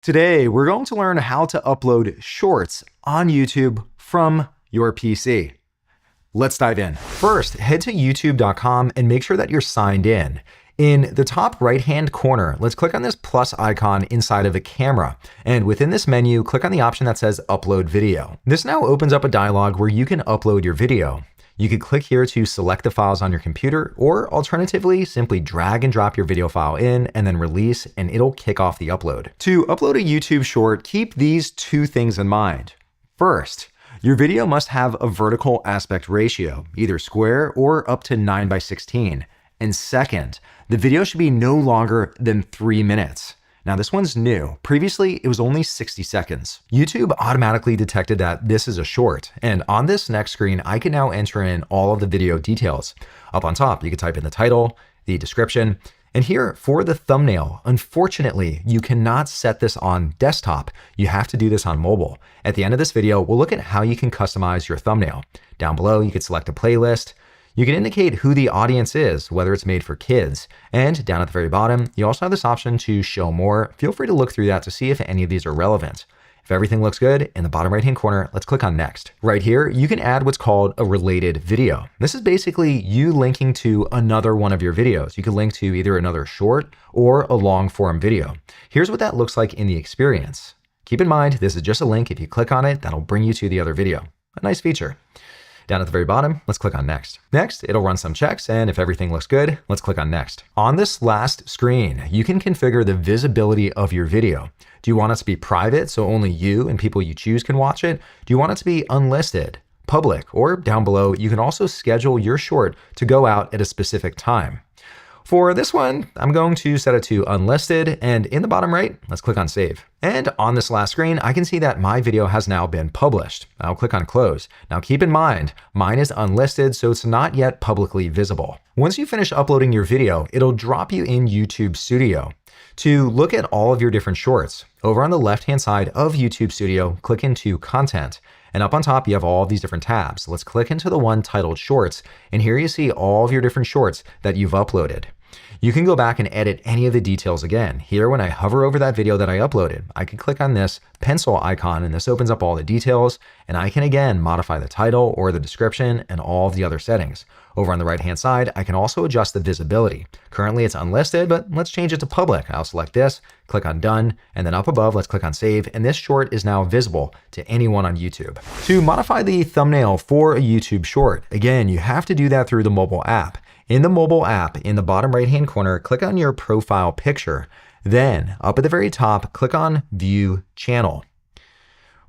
Today, we're going to learn how to upload shorts on YouTube from your PC. Let's dive in. First, head to youtube.com and make sure that you're signed in. In the top right-hand corner, let's click on this plus icon inside of the camera. And within this menu, click on the option that says Upload Video. This now opens up a dialog where you can upload your video. You could click here to select the files on your computer, or alternatively, simply drag and drop your video file in and then release, and it'll kick off the upload. To upload a YouTube short, keep these two things in mind. First, your video must have a vertical aspect ratio, either square or up to 9:16. And second, the video should be no longer than 3 minutes. Now this one's new. Previously, it was only 60 seconds. YouTube automatically detected that this is a short. And on this next screen, I can now enter in all of the video details. Up on top, you can type in the title, the description, and here for the thumbnail, unfortunately, you cannot set this on desktop. You have to do this on mobile. At the end of this video, we'll look at how you can customize your thumbnail. Down below, you can select a playlist. You can indicate who the audience is, whether it's made for kids. And down at the very bottom, you also have this option to show more. Feel free to look through that to see if any of these are relevant. If everything looks good, in the bottom right-hand corner, let's click on Next. Right here, you can add what's called a related video. This is basically you linking to another one of your videos. You can link to either another short or a long form video. Here's what that looks like in the experience. Keep in mind, this is just a link. If you click on it, that'll bring you to the other video. A nice feature. Down at the very bottom, let's click on Next. Next, it'll run some checks, and if everything looks good, let's click on Next. On this last screen, you can configure the visibility of your video. Do you want it to be private, so only you and people you choose can watch it? Do you want it to be unlisted, public, or down below, you can also schedule your short to go out at a specific time. For this one, I'm going to set it to unlisted, and in the bottom right, let's click on Save. And on this last screen, I can see that my video has now been published. I'll click on Close. Now keep in mind, mine is unlisted, so it's not yet publicly visible. Once you finish uploading your video, it'll drop you in YouTube Studio. To look at all of your different shorts, over on the left-hand side of YouTube Studio, click into Content. And up on top, you have all of these different tabs. Let's click into the one titled Shorts, and here you see all of your different shorts that you've uploaded. You can go back and edit any of the details again. Here, when I hover over that video that I uploaded, I can click on this pencil icon, and this opens up all the details, and I can again modify the title or the description and all of the other settings. Over on the right-hand side, I can also adjust the visibility. Currently, it's unlisted, but let's change it to public. I'll select this, click on Done, and then up above, let's click on Save, and this short is now visible to anyone on YouTube. To modify the thumbnail for a YouTube short, again, you have to do that through the mobile app. In the mobile app, in the bottom right-hand corner, click on your profile picture. Then, up at the very top, click on View Channel.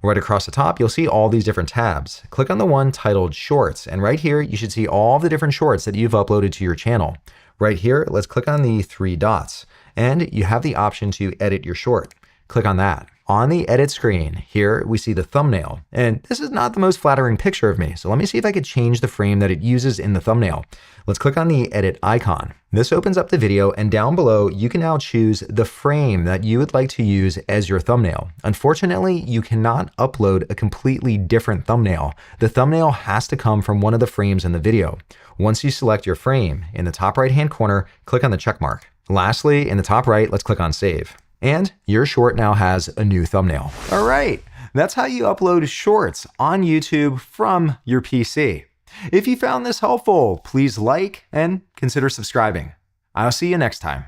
Right across the top, you'll see all these different tabs. Click on the one titled Shorts, and right here, you should see all the different shorts that you've uploaded to your channel. Right here, let's click on the 3 dots, and you have the option to edit your short. Click on that. On the edit screen, here we see the thumbnail, and this is not the most flattering picture of me, so let me see if I could change the frame that it uses in the thumbnail. Let's click on the edit icon. This opens up the video, and down below, you can now choose the frame that you would like to use as your thumbnail. Unfortunately, you cannot upload a completely different thumbnail. The thumbnail has to come from one of the frames in the video. Once you select your frame, in the top right-hand corner, click on the check mark. Lastly, in the top right, let's click on Save. And your short now has a new thumbnail. All right, that's how you upload shorts on YouTube from your PC. If you found this helpful, please like and consider subscribing. I'll see you next time.